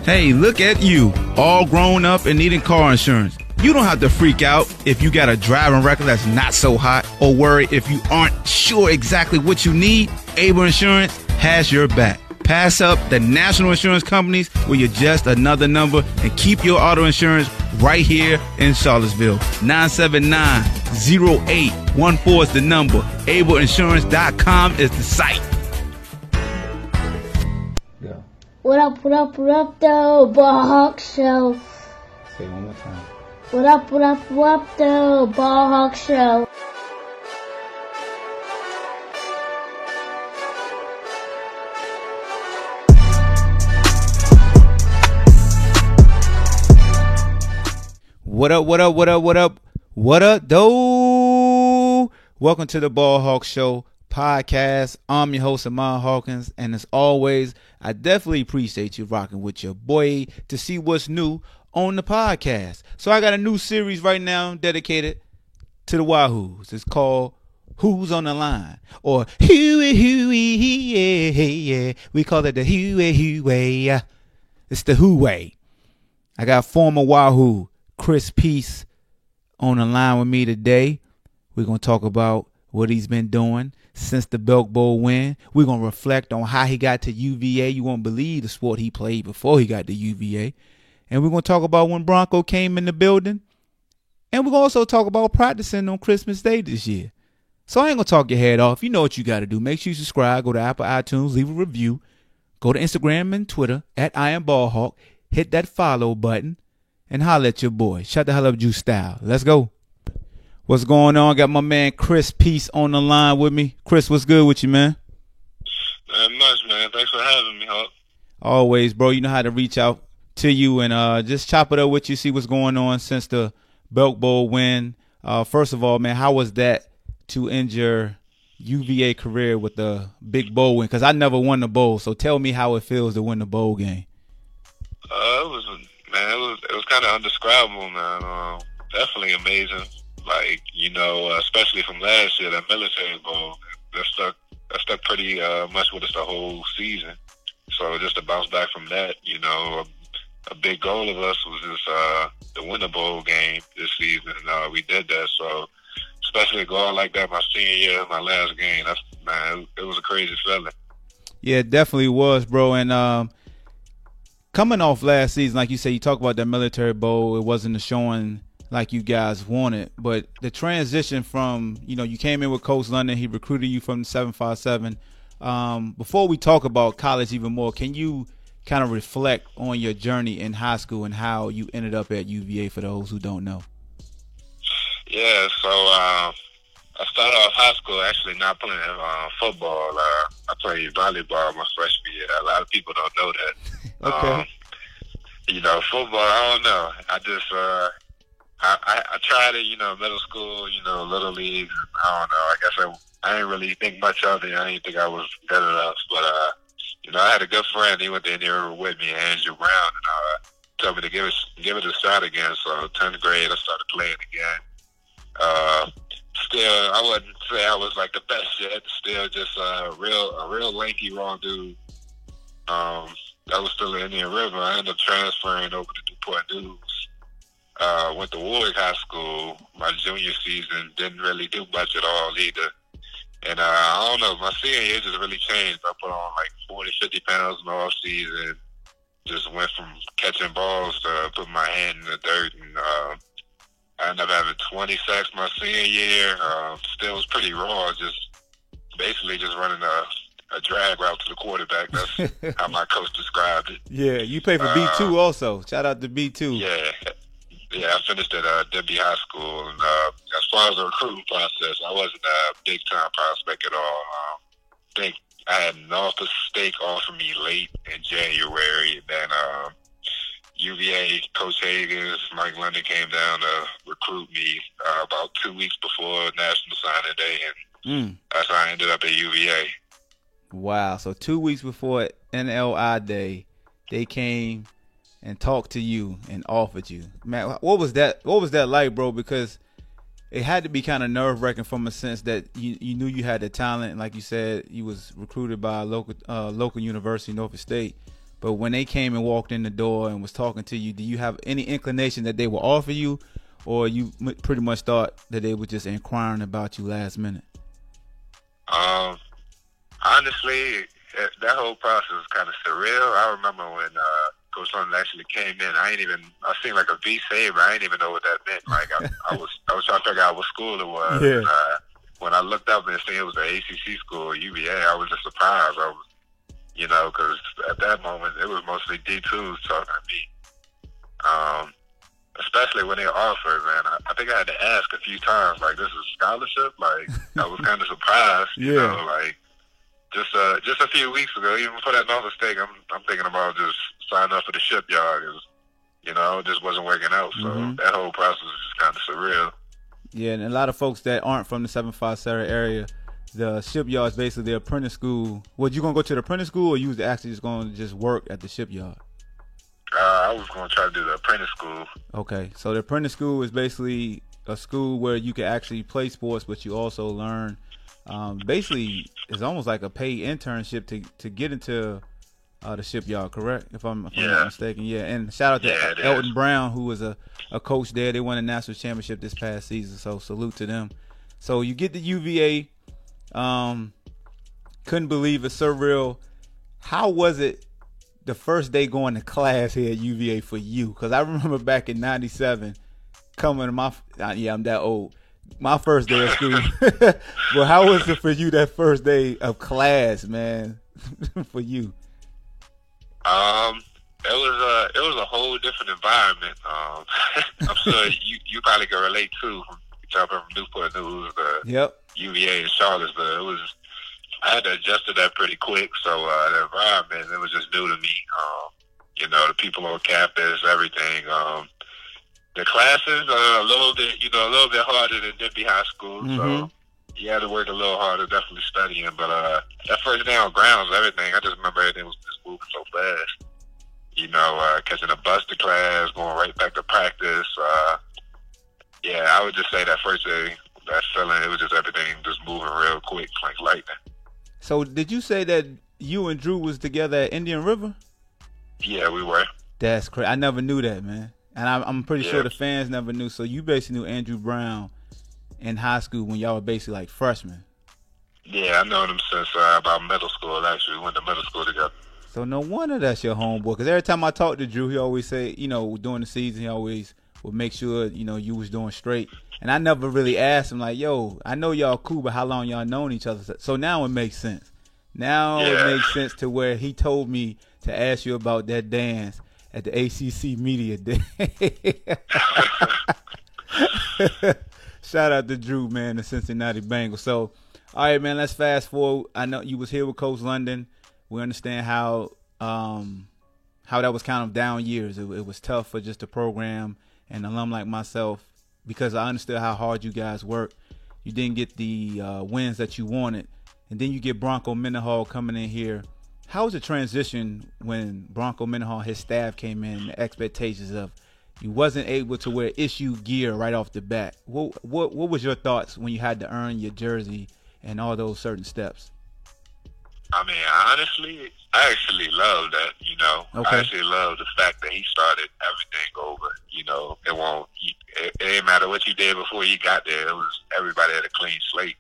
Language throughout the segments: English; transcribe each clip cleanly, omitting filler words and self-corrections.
Hey, look at you, all grown up and needing car insurance. You don't have to freak out if you got a driving record that's not so hot, or worry if you aren't sure exactly what you need. Able Insurance has your back. Pass up the national insurance companies where you're just another number and keep your auto insurance right here in Charlottesville. 979-0814 is the number. AbleInsurance.com is the site. Go. What up, the Ball Hawk Show. Say it one more time. What up, the Ball Hawk Show. What up, though? Welcome to the Ball Hawk Show podcast. I'm your host, Amon Hawkins, and as always, I definitely appreciate you rocking with your boy to see what's new on the podcast. So I got a new series right now dedicated to the Wahoos. It's called Who's on the Line, or Huey, yeah. We call it the Huey. It's the Who way. I got former Wahoo Chris Peace on the line with me today. We're going to talk about what he's been doing since the Belk Bowl win. We're going to reflect on how he got to UVA. You won't believe the sport he played before he got to UVA. And we're going to talk about when Bronco came in the building. And we're going to also talk about practicing on Christmas Day this year. So I ain't going to talk your head off. You know what you got to do. Make sure you subscribe. Go to Apple iTunes. Leave a review. Go to Instagram and Twitter at @IamBallHawk. Hit that follow button. And holla at your boy. Shut the hell up, Juice Style. Let's go. What's going on? Got my man Chris Peace on the line with me. Chris, what's good with you, man? Not much, man. Thanks for having me, Hawk. Always, bro. You know how to reach out to you and just chop it up with you, see what's going on since the Belk Bowl win. First of all, man, how was that to end your UVA career with the big bowl win? Because I never won the bowl, so tell me how it feels to win the bowl game. It was kind of undescribable, man. Definitely amazing. Like, especially from last year, that military bowl, that stuck pretty much with us the whole season. So just to bounce back from that, a big goal of us was just to win the bowl game this season. And we did that. So especially a goal like that my senior year, my last game, it was a crazy feeling. Yeah, it definitely was, bro. And coming off last season, like you said, you talk about that military bowl. It wasn't a showing like you guys wanted, but the transition from, you came in with Coach London. He recruited you from the 757. Before we talk about college even more, can you kind of reflect on your journey in high school and how you ended up at UVA for those who don't know? Yeah, so I started off high school actually not playing football. I played volleyball my freshman year. A lot of people don't know that. Okay. Football, I don't know. I just, I tried it, middle school, little league. I don't know. I guess I didn't really think much of it. I didn't think I was good enough. But, I had a good friend. He went to Indiana with me, Andrew Brown, and told me to give it a shot again. So 10th grade, I started playing again. Still, I wouldn't say I was like the best yet. Still just a real lanky, raw dude. I was still in Indian River. I ended up transferring over to Newport News. Went to Warwick High School my junior season. Didn't really do much at all either. And I don't know, my senior year just really changed. I put on like 40, 50 pounds in the off season. Just went from catching balls to putting my hand in the dirt. And I ended up having 20 sacks my senior year. Still was pretty raw, basically just running a drag route to the quarterback. That's how my coach described it. Yeah, you played for B2 also. Shout out to B2. Yeah, I finished at Denby High School. And as far as the recruiting process, I wasn't a big-time prospect at all. I think I had an offer steak offer me late in January. And then UVA, Coach Higgins, Mike London came down to recruit me about 2 weeks before National Signing Day. And that's how I ended up at UVA. Wow. So 2 weeks before NLI Day, they came and talked to you and offered you. Man, what was that like, bro? Because it had to be kind of nerve-wracking from a sense that you knew you had the talent. And like you said, you was recruited by a local university, Norfolk State. But when they came and walked in the door and was talking to you, do you have any inclination that they will offer you, or you pretty much thought that they were just inquiring about you last minute? Honestly, that whole process was kind of surreal. I remember when Coach London actually came in. I seemed like a V saver. I didn't even know what that meant. Like I was trying to figure out what school it was. Yeah. And, when I looked up and seen it was an ACC school, UVA, I was just surprised. I was, because at that moment it was mostly D2s talking to me. Especially when they offered, man. I think I had to ask a few times, like, this is scholarship? Like, I was kind of surprised, like, just a few weeks ago, even before that Norfolk State, I'm thinking about just signing up for the Shipyard. It just wasn't working out. So that whole process was just kind of surreal. Yeah, and a lot of folks that aren't from the 7-5 Sarah area, the Shipyard is basically the apprentice school. Well, you going to go to the apprentice school, or you was actually just going to just work at the Shipyard? I was going to try to do the apprentice school. Okay, so the apprentice school is basically a school where you can actually play sports, but you also learn. Basically, it's almost like a paid internship to get into the Shipyard, correct? If I'm not mistaken. Yeah, and shout out to Elton Brown, who was a coach there. They won a national championship this past season, so salute to them. So you get the UVA. Couldn't believe it, surreal. How was it the first day going to class here at UVA for you? Because I remember back in '97 coming to I'm that old. My first day of school. Well, how was it for you that first day of class, man? For you? It was a whole different environment. I'm sure you probably can relate too, from jumping from Newport News to UVA and Charlottesville. I had to adjust to that pretty quick. So the environment, it was just new to me. The people on campus, everything. The classes a little bit harder than Denby High School. So you had to work a little harder, definitely studying. But that first day on grounds, everything, I just remember everything was just moving so fast. Catching a bus to class, going right back to practice. I would just say that first day, that feeling, it was just everything just moving real quick, like lightning. So did you say that you and Drew was together at Indian River? Yeah, we were. That's crazy. I never knew that, man. And I'm pretty sure the fans never knew. So you basically knew Andrew Brown in high school when y'all were basically like freshmen. Yeah, I known him since about middle school, actually. We went to middle school together. So no wonder that's your homeboy. Because every time I talk to Drew, he always say, during the season, he always would make sure, you was doing straight. And I never really asked him, like, yo, I know y'all cool, but how long y'all known each other? So now it makes sense. Now it makes sense to where he told me to ask you about that dance at the ACC Media Day. Shout out to Drew, man, the Cincinnati Bengals. So, all right, man, let's fast forward. I know you was here with Coach London. We understand how that was kind of down years. It was tough for just a program and an alum like myself, because I understood how hard you guys worked. You didn't get the wins that you wanted. And then you get Bronco Mendenhall coming in here. How was the transition when Bronco Mendenhall, his staff came in, the expectations of you wasn't able to wear issue gear right off the bat? What was your thoughts when you had to earn your jersey and all those certain steps? I mean, honestly, I actually love that, Okay. I actually love the fact that he started everything over, it didn't matter what you did before you got there. It was everybody had a clean slate.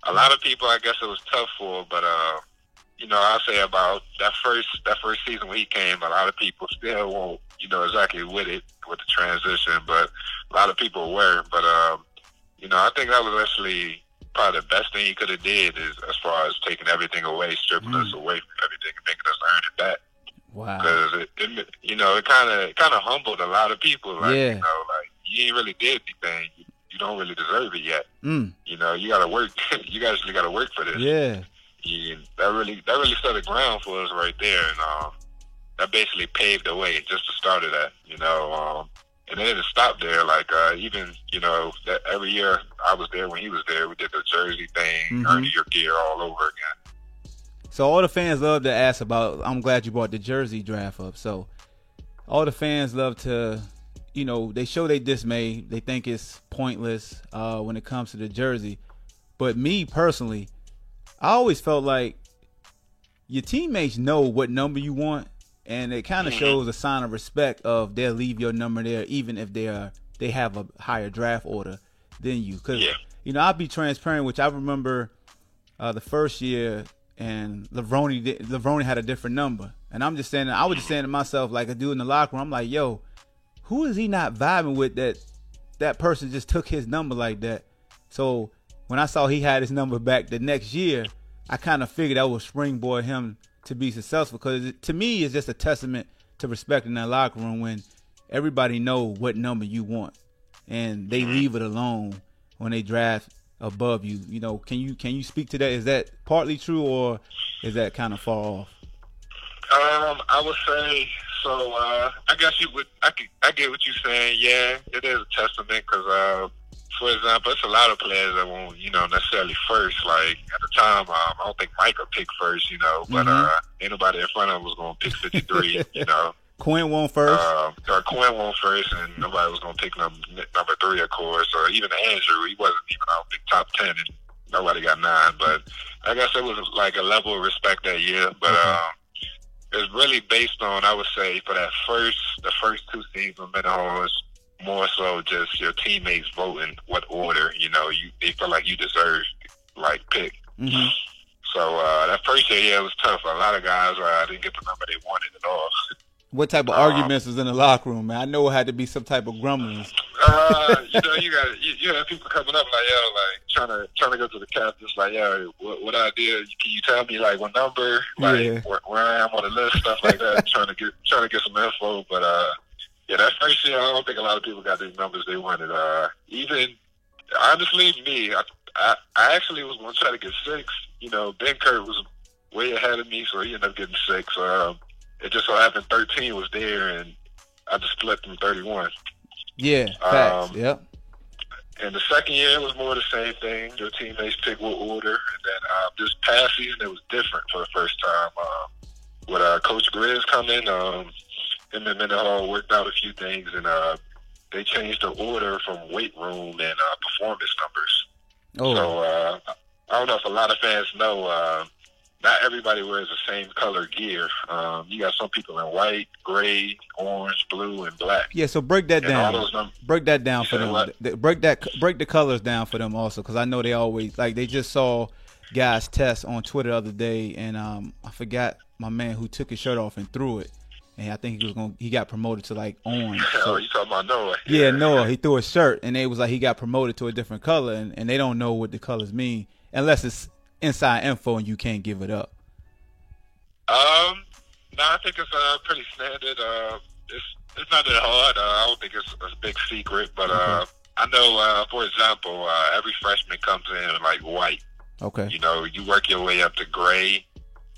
A lot of people, I guess it was tough for, but, I'll say about that first season when he came, a lot of people still won't, exactly with the transition, but a lot of people were. But, I think that was actually probably the best thing he could have did, is as far as taking everything away, stripping us away from everything and making us earn it back. Wow. Because it kind of humbled a lot of people. Like, you ain't really did anything. You don't really deserve it yet. You gotta work. You actually gotta work for this. Yeah. That really set the ground for us right there, and that basically paved the way just to start of that. And then it stopped there. Like even that every year I was there when he was there, we did the jersey thing, earn your gear all over again. So all the fans love to ask about. I'm glad you brought the jersey draft up. So all the fans love to, they show they dismay. They think it's pointless when it comes to the jersey. But me personally, I always felt like your teammates know what number you want, and it kind of shows a sign of respect of they'll leave your number there even if they have a higher draft order than you. Because I'll be transparent, which I remember the first year, and Levrone had a different number, and I was just saying to myself, like a dude in the locker room, I'm like, yo, who is he not vibing with that person just took his number like that? So when I saw he had his number back the next year, I kind of figured that would springboard him to be successful, because to me it's just a testament to respect in that locker room when everybody know what number you want and they leave it alone when they draft above you. Can you speak to that? Is that partly true, or is that kind of far off? I would say so. I guess you would. I get what you're saying. Yeah, it is a testament because, for example, it's a lot of players that won't, necessarily first. Like at the time, I don't think Mike would pick first, but anybody in front of him was going to pick 53. Quinn won first. Or Quinn won first, and nobody was going to pick number 3, of course. Or even Andrew, he wasn't even on the top 10, and nobody got 9. But I guess it was like a level of respect that year. But it's really based on, I would say, for the first 2 seasons, Mendenhall is more so just your teammates voting what order they feel like you deserve, like pick. So that first year, it was tough. A lot of guys didn't get the number they wanted at all. What type of arguments was in the locker room, man? I know it had to be some type of grumblings. You have people coming up like, yo, like trying to go to the captains, like, yo, what idea? Can you tell me like what number, like where I am on the list, stuff like that. trying to get some info, but that first year, I don't think a lot of people got the numbers they wanted. Even honestly, me, I actually was going to try to get 6. Ben Kurt was way ahead of me, so he ended up getting 6. It just so happened 13 was there, and I just split them 31. Yeah, facts. Yep. And the second year, it was more the same thing. Your teammates pick what order. And then this past season, it was different for the first time. With Coach Grizz coming, him and Mendenhall worked out a few things, and they changed the order from weight room and performance numbers. So I don't know if a lot of fans know, not everybody wears the same color gear. You got some people in white, gray, orange, blue, and black. Yeah, so break that down. Break that down for them. Break the colors down for them also, because I know they always they just saw guys test on Twitter the other day, and I forgot my man who took his shirt off and threw it, and I think he got promoted to like orange. So, you talking about Noah? Yeah, Noah. He threw a shirt, and they was like he got promoted to a different color, and they don't know what the colors mean unless it's inside info and you can't give it up. No, I think it's pretty standard. It's not that hard. I don't think it's a big secret, but I know, for example, every freshman comes in like white. Okay. You work your way up to gray,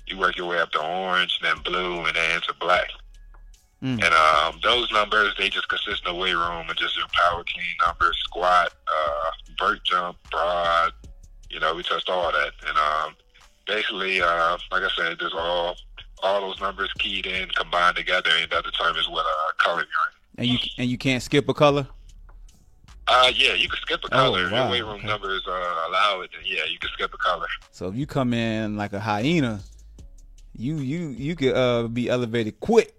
you work your way up to orange, then blue, and then to black. And those numbers, they just consist of weight room and just your power clean numbers, squat, vert jump, broad. We touched all that. And basically, like I said, there's all those numbers keyed in, combined together, and that determines what color you're in. And you can't skip a color? Yeah, you can skip a color. Wow. Your weight room numbers allow it, then yeah, you can skip a color. So if you come in like a hyena, you could be elevated quick.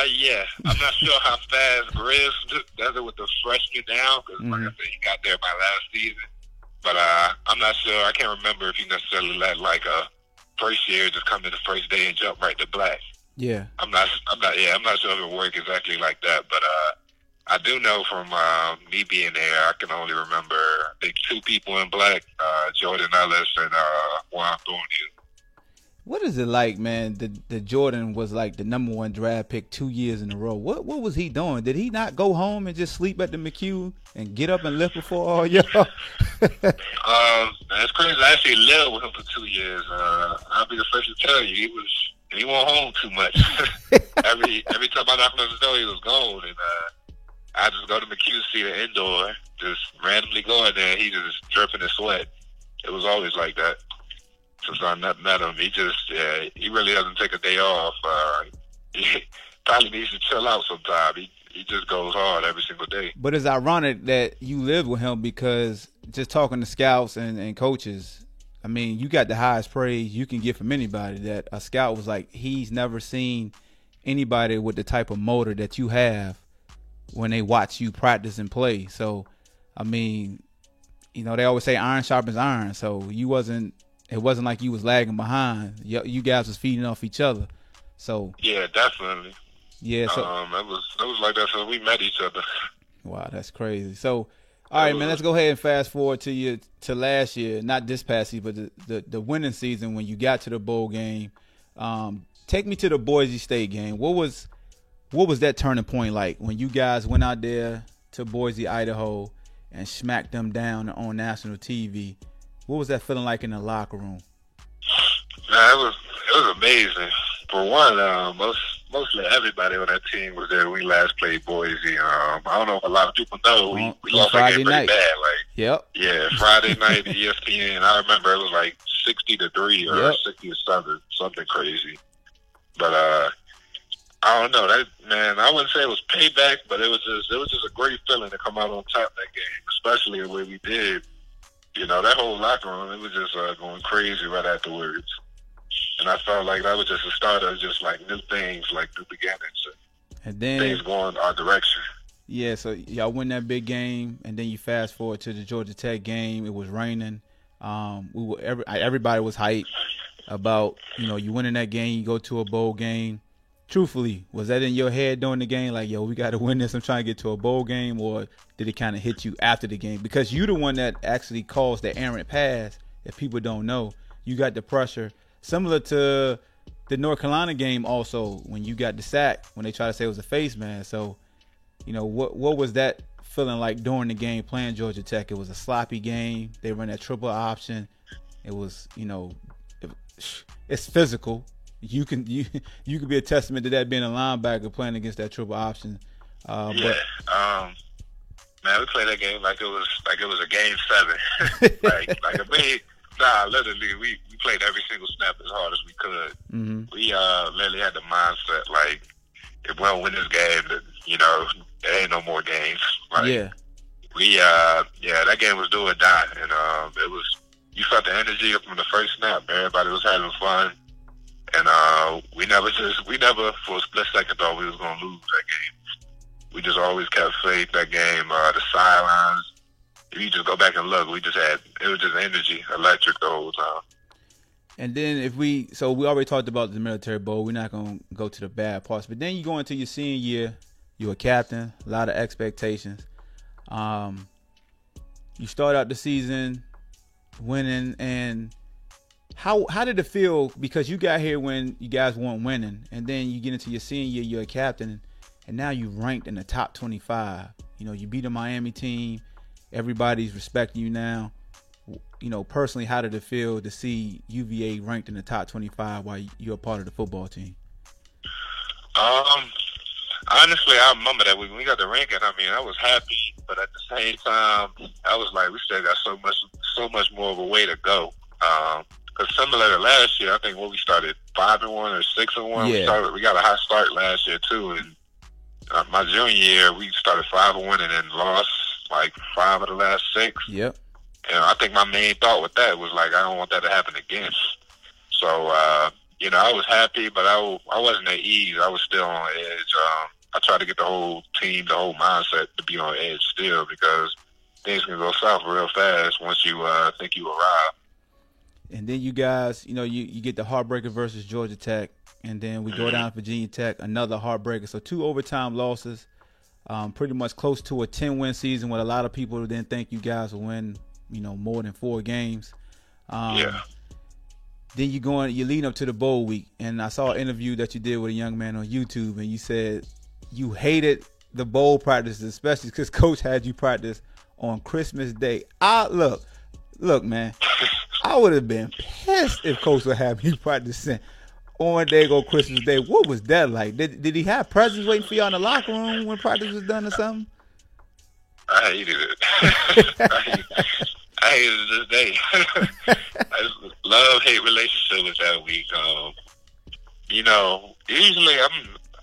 Yeah. I'm not sure how fast Grizz does it with the freshman now, because like I said, he got there by last season. But I'm not sure. I can't remember if he necessarily let like a first year just come in the first day and jump right to black. Yeah. I'm not sure if it worked exactly like that. But I do know from me being there, I can only remember I think 2 people in black, Jordan Ellis and Juan Thornhill. What is it like, man? The Jordan was like the #1 draft pick 2 years in a row. What was he doing? Did he not go home and just sleep at the McHugh and get up and lift before all y'all? That's crazy. I actually lived with him for 2 years. I'll be the first to tell you, he went home too much. every time I knocked on his door, he was gone, and I just go to McHugh, see the indoor, just randomly go in there, and he just dripping in sweat. It was always like that. Since I met him, he really doesn't take a day off. He probably needs to chill out sometime. He just goes hard every single day. But it's ironic that you lived with him, because just talking to scouts and coaches, I mean, you got the highest praise you can get from anybody. That a scout was like, he's never seen anybody with the type of motor that you have when they watch you practice and play. So, I mean, you know, they always say iron sharpens iron. So it wasn't like you was lagging behind. You guys was feeding off each other. So yeah, definitely. Yeah, so it was like that since we met each other. Wow, that's crazy. So, all right, man, let's go ahead and fast forward to last year, not this past season, but the winning season when you got to the bowl game. Take me to the Boise State game. What was that turning point like when you guys went out there to Boise, Idaho, and smacked them down on national TV? What was that feeling like in the locker room? Man, it was amazing. For one, mostly everybody on that team was there. We last played Boise. I don't know if a lot of people know. We lost that game pretty bad. Yep. Yeah, Friday night at ESPN. I remember it was like 60-3 or 60-7, something crazy. But I don't know. That, man, I wouldn't say it was payback, but it was just a great feeling to come out on top of that game, especially the way we did. You know, that whole locker room, it was just going crazy right afterwards. And I felt like that was just a start of just like new things, like new beginnings, and then things going our direction. Yeah, so y'all win that big game, and then you fast forward to the Georgia Tech game. It was raining. Everybody was hyped about, you know, you winning that game. You go to a bowl game. Truthfully, was that in your head during the game? Like, yo, we got to win this. I'm trying to get to a bowl game, or did it kind of hit you after the game? Because you're the one that actually caused the errant pass. If people don't know, you got the pressure. Similar to the North Carolina game also, when you got the sack, when they tried to say it was a face mask. So, you know, what was that feeling like during the game playing Georgia Tech? It was a sloppy game. They run that triple option. It was, you know, it's physical. You can be a testament to that, being a linebacker playing against that triple option. Man, we played that game like it was a game 7. Literally, we played every single snap as hard as we could. Mm-hmm. We literally had the mindset like, if we don't win this game, then, you know, there ain't no more games. Like, that game was do or die, and it was. You felt the energy from the first snap. Everybody was having fun, and we never for a split second thought we was gonna lose that game. We just always kept faith that game. The sidelines. If you just go back and look, it was just energy, electric the whole time. And then we already talked about the Military Bowl. We're not going to go to the bad parts. But then you go into your senior year. You're a captain, a lot of expectations. You start out the season winning. And how did it feel? Because you got here when you guys weren't winning. And then you get into your senior year, you're a captain. And now you ranked in the top 25. You know, you beat a Miami team. Everybody's respecting you now. You know, personally, how did it feel to see UVA ranked in the top 25 while you're a part of the football team? Honestly, I remember that when we got the ranking. I mean, I was happy, but at the same time, I was like, we still got so much more of a way to go. Because similar to last year, I think when we started 5-1 or 6-1, we got a high start last year too. And my junior year, we started 5-1 and then lost like 5 of the last 6. Yep. And I think my main thought with that was like, I don't want that to happen again. So, you know, I was happy, but I wasn't at ease. I was still on edge. I tried to get the whole team, the whole mindset to be on edge still, because things can go south real fast once you think you arrive. And then you guys, you know, you get the heartbreaker versus Georgia Tech, and then we go down to Virginia Tech, another heartbreaker. So 2 overtime losses, pretty much close to a 10-win season, when a lot of people didn't think you guys would win, you know, more than 4 games. Then you lead up to the bowl week, and I saw an interview that you did with a young man on YouTube, and you said you hated the bowl practices, especially because Coach had you practice on Christmas Day. Look, man, I would have been pissed if Coach would have me practicing on Christmas Day. What was that like? Did he have presents waiting for you in the locker room when practice was done or something? I hated it. I hated it this day. I just love-hate relationship with that week. You know, usually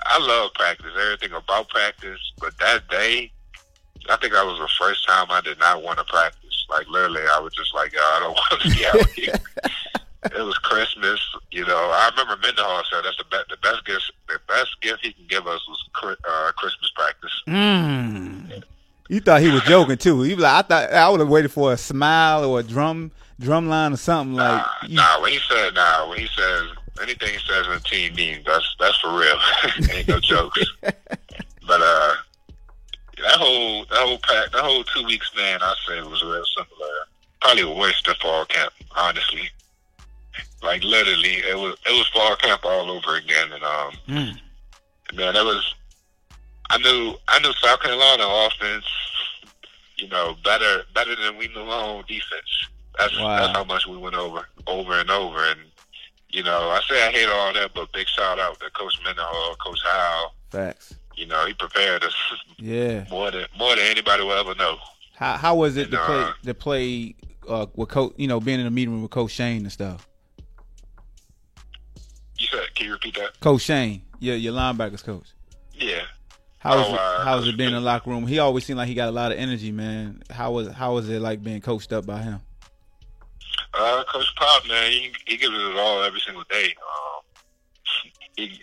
I love practice, everything about practice, but that day, I think that was the first time I did not want to practice. Like literally, I was just like, I don't want to be out here. It was Christmas, you know. I remember Mendenhall said that's the best gift. The best gift he can give us was Christmas practice. You thought he was joking too. He was like, I thought I would have waited for a smile or a drum line or something like. When he says anything he says in a team meeting, that's for real. Ain't no jokes. But that whole 2 weeks, man, I say it was real simple. Probably worse than fall camp, honestly. Like literally, it was fall camp all over again, and man, it was. I knew South Carolina offense, you know, better than we knew our own defense. That's how much we went over and over. And you know, I say I hate all that, but big shout out to Coach Mendenhall, Coach Howell. Facts. You know, he prepared us. Yeah. More than anybody will ever know. How was it to play with Coach? You know, being in a meeting room with Coach Shane and stuff. You said, can you repeat that? Coach Shane, your linebackers coach. Yeah. How's it been in the locker room? He always seemed like he got a lot of energy, man. How was it like being coached up by him? Coach Pop, man, he gives it all every single day. He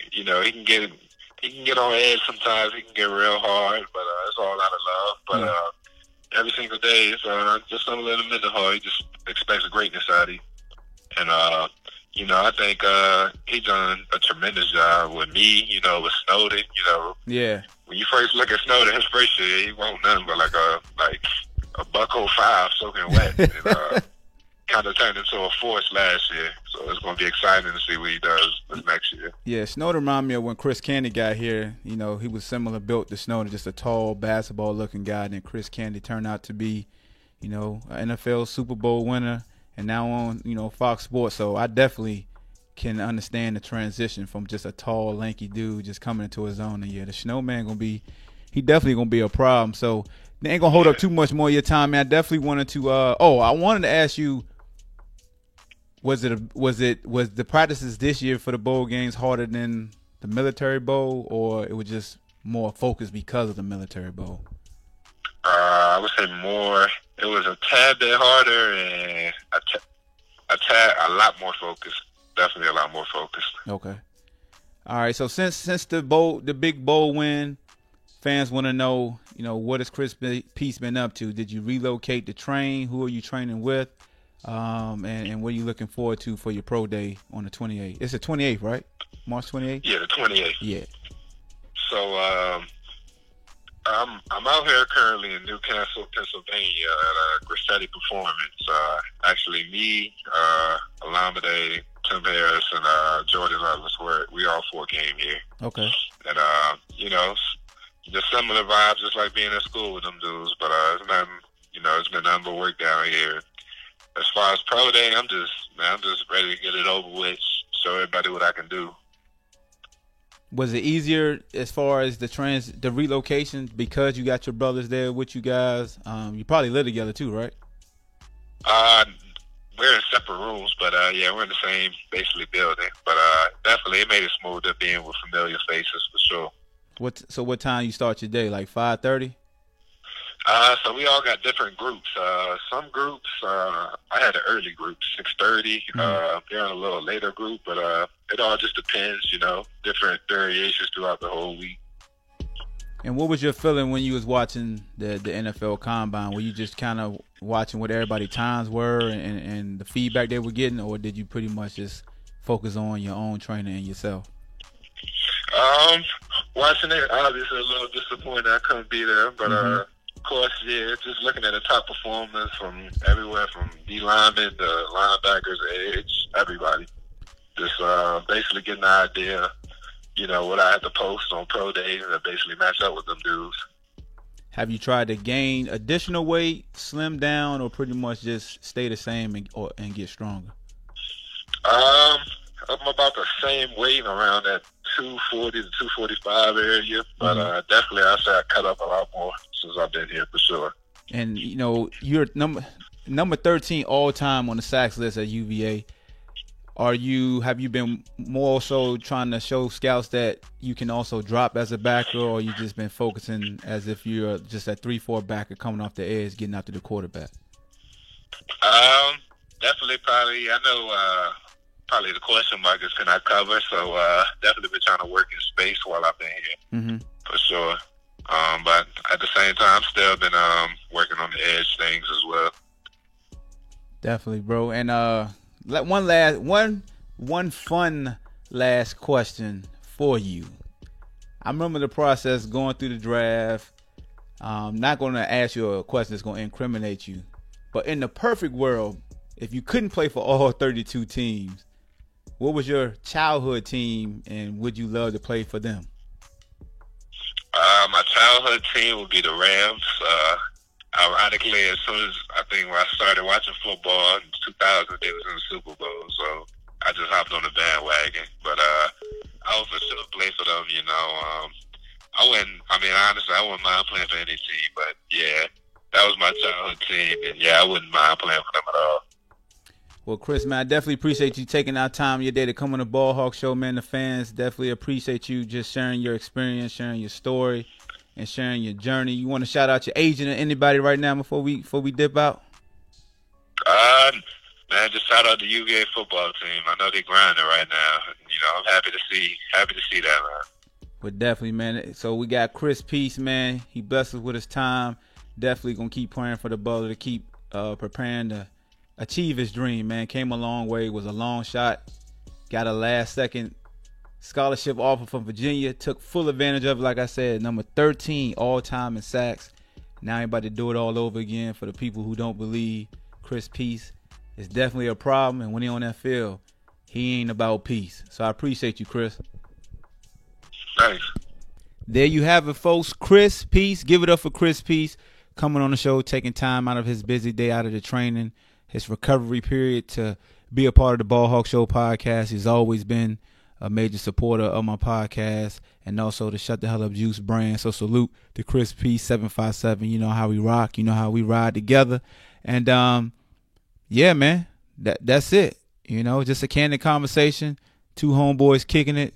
can get on edge sometimes. He can get real hard, but it's all out of love. But every single day, it's just something a little Mendenhall. He just expects greatness out of you. And you know, I think he done a tremendous job with me. You know, with Snowden. You know, yeah. When you first look at Snowden, his first year, he won't nothing but like a $105 soaking wet. And, kind of turned into a force last year, so it's going to be exciting to see what he does this next year. Yeah, Snowden reminded me of when Chris Candy got here. You know, he was similar built to Snowden, just a tall, basketball-looking guy. And then Chris Candy turned out to be, you know, an NFL Super Bowl winner, and now on, you know, Fox Sports. So I definitely can understand the transition from just a tall, lanky dude just coming into his own. And yeah, the Snowman he definitely gonna be a problem. So they ain't gonna hold up too much more of your time, man. I definitely wanted to. I wanted to ask you. Was the practices this year for the bowl games harder than the Military Bowl, or it was just more focused because of the Military Bowl? I would say more. It was a tad bit harder and a lot more focused. Definitely a lot more focused. Okay. All right. So since the big bowl win, fans want to know, you know, what has Chris Peace been up to? Did you relocate the train? Who are you training with? And what are you looking forward to for your pro day on the 28th? It's the 28th, right? March 28th? Yeah, the 28th. Yeah. So I'm out here currently in Newcastle, Pennsylvania at a Grissetti Performance. Actually, me, Alameda, Tim Harris, and Jordan Douglas, we all four came here. Okay. And you know, just similar vibes, just like being in school with them dudes. But it's nothing, you know, it's been nothing but work down here. As far as pro day, I'm just ready to get it over with, show everybody what I can do. Was it easier as far as the relocation because you got your brothers there with you guys? You probably live together too, right? We're in separate rooms, but yeah, we're in the same basically building. But definitely, it made it smoother being with familiar faces for sure. What time you start your day? Like 5:30? So we all got different groups. Some groups, I had an early group, 6:30. They're in a little later group, but it all just depends, you know, different variations throughout the whole week. And what was your feeling when you was watching the NFL Combine? Were you just kind of watching what everybody's times were and the feedback they were getting, or did you pretty much just focus on your own training and yourself? Watching it, obviously a little disappointed I couldn't be there, but of course, yeah, just looking at the top performers from everywhere, from D linemen to linebackers, edge, everybody. Just basically getting an idea, you know, what I had to post on pro days and basically match up with them dudes. Have you tried to gain additional weight, slim down, or pretty much just stay the same and get stronger? I'm about the same weight, around that 240 to 245 area, but definitely I say I cut up a lot more since I've been here for sure. And you know, you're number 13 all time on the sacks list at UVA. Have you been more so trying to show scouts that you can also drop as a backer, or you just been focusing as if you're just a 3-4 backer coming off the edge, getting after the quarterback? Definitely, probably. I know. Probably the question mark is can I cover? So definitely been trying to work in space while I've been here, Mm-hmm. for sure. But at the same time, still been working on the edge things as well. Definitely, bro. And one fun last question for you. I remember the process going through the draft. Not going to ask you a question that's going to incriminate you, but in the perfect world, if you couldn't play for all 32 teams, what was your childhood team, and would you love to play for them? My childhood team would be the Rams. Ironically, as soon as when I started watching football in 2000, they was in the Super Bowl, so I just hopped on the bandwagon. But I would for sure play for them. Honestly, I wouldn't mind playing for any team, but yeah, that was my childhood team, and yeah, I wouldn't mind playing for them at all. Well, Chris, man, I definitely appreciate you taking out time of your day to come on the Ball Hawk Show, man. The fans definitely appreciate you just sharing your experience, sharing your story, and sharing your journey. You want to shout out your agent or anybody right now before we dip out? Man, just shout out the UVA football team. I know they're grinding right now. I'm happy to see that, man. Well, definitely, man. So we got Chris Peace, man. He blessed us with his time. Definitely gonna keep praying for the brother to keep preparing to achieve his dream, man. Came a long way, was a long shot. Got a last-second scholarship offer from Virginia. Took full advantage of it, like I said. Number 13 all-time in sacks. Now he's about to do it all over again. For the people who don't believe Chris Peace, it's definitely a problem. And when he's on that field, he ain't about peace. So I appreciate you, Chris. Thanks. There you have it, folks. Chris Peace. Give it up for Chris Peace coming on the show, taking time out of his busy day, out of the training, his recovery period, to be a part of the Ball Hawk Show podcast. He's always been a major supporter of my podcast and also the Shut the Hell Up Juice brand. So salute to Chris Peace 757. You know how we rock. You know how we ride together. And yeah, man, that's it. Just a candid conversation. Two homeboys kicking it.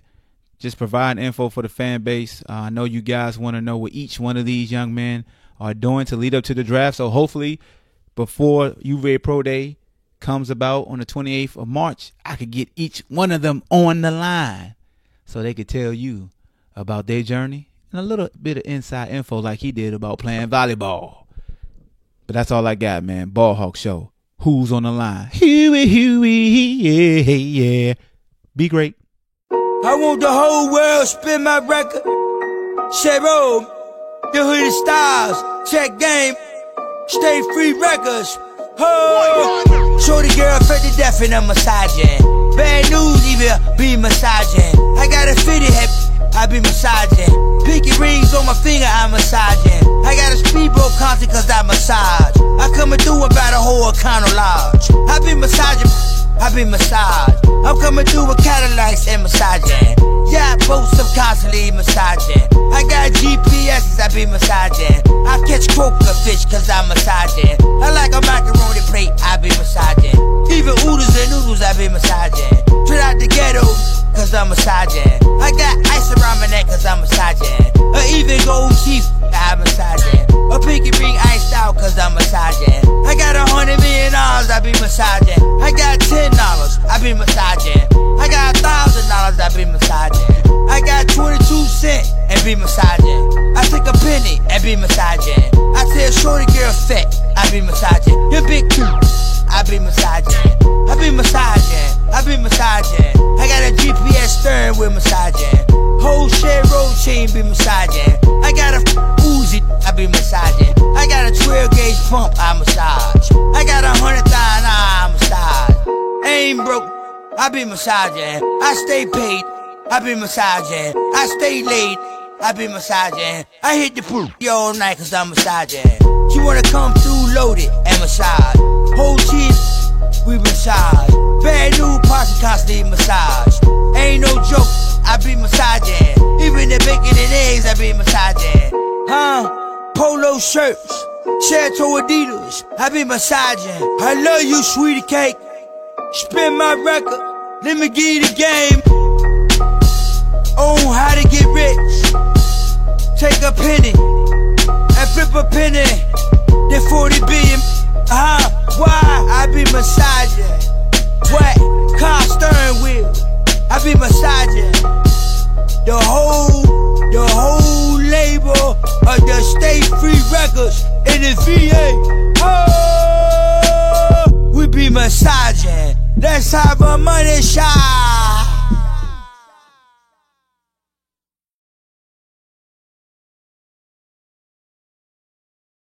Just providing info for the fan base. I know you guys want to know what each one of these young men are doing to lead up to the draft. So hopefully before UVA Pro Day comes about on the 28th of March, I could get each one of them on the line so they could tell you about their journey and a little bit of inside info like he did about playing volleyball. But that's all I got, man. Ball Hawk Show. Who's on the line? Huey, yeah. Be great. I want the whole world spin my record. Cheryl, the Hooded Styles, check game, stay free records. Oh, shorty girl fed to death and I'm massaging. Bad news, even be massaging. I got a fitted head, I be massaging. Pinky rings on my finger, I'm massaging. I got a speedboat concert cause I massage. I coming through about a whole Econo Lodge. I be massaging. I be massaged. I'm coming through with Cadillacs and massaging. Yeah, boats I'm constantly massaging. I got GPS's, I be massaging. I catch croaker fish cause I'm massaging. I like a macaroni plate, I be massaging. Even oodles and noodles, I be massaging. Straight out the ghetto cause I'm massaging. I got ice around my neck cause I'm massaging. Even gold teeth, I'm massaging. A pinky ring iced out cause I'm massaging. I got $100 million, I be massaging. I got $10, I be massaging. I got $1,000, I be massaging. I got 22 cents and be massaging. I take a penny and be massaging. I tell shorty girl fat, I be massaging. Your big tooth, I be massaging. I be massaging, I be massaging. I got a GPS steering wheel massaging. Whole share road chain be massaging. I got a Uzi, I be massaging. I got a 12 gauge pump, I massage. I got 100,000, I massage. I ain't broke, I be massaging. I stay paid, I be massaging. I stay late, I be massaging. I hit the pool all night cause I'm massaging. She wanna come through loaded and massage. Whole team, we massage. Bad new party constantly massage. Ain't no joke, I be massaging. Even the bacon and eggs, I be massaging. Polo shirts, Chateau Adidas, I be massaging. I love you, sweetie cake. Spin my record, let me give you the game. On how to get rich. Take a penny and flip a penny. Then 40 billion. Why? the whole label of the State Free Records in the VA. Oh, we be massaging. Let's have a money shot.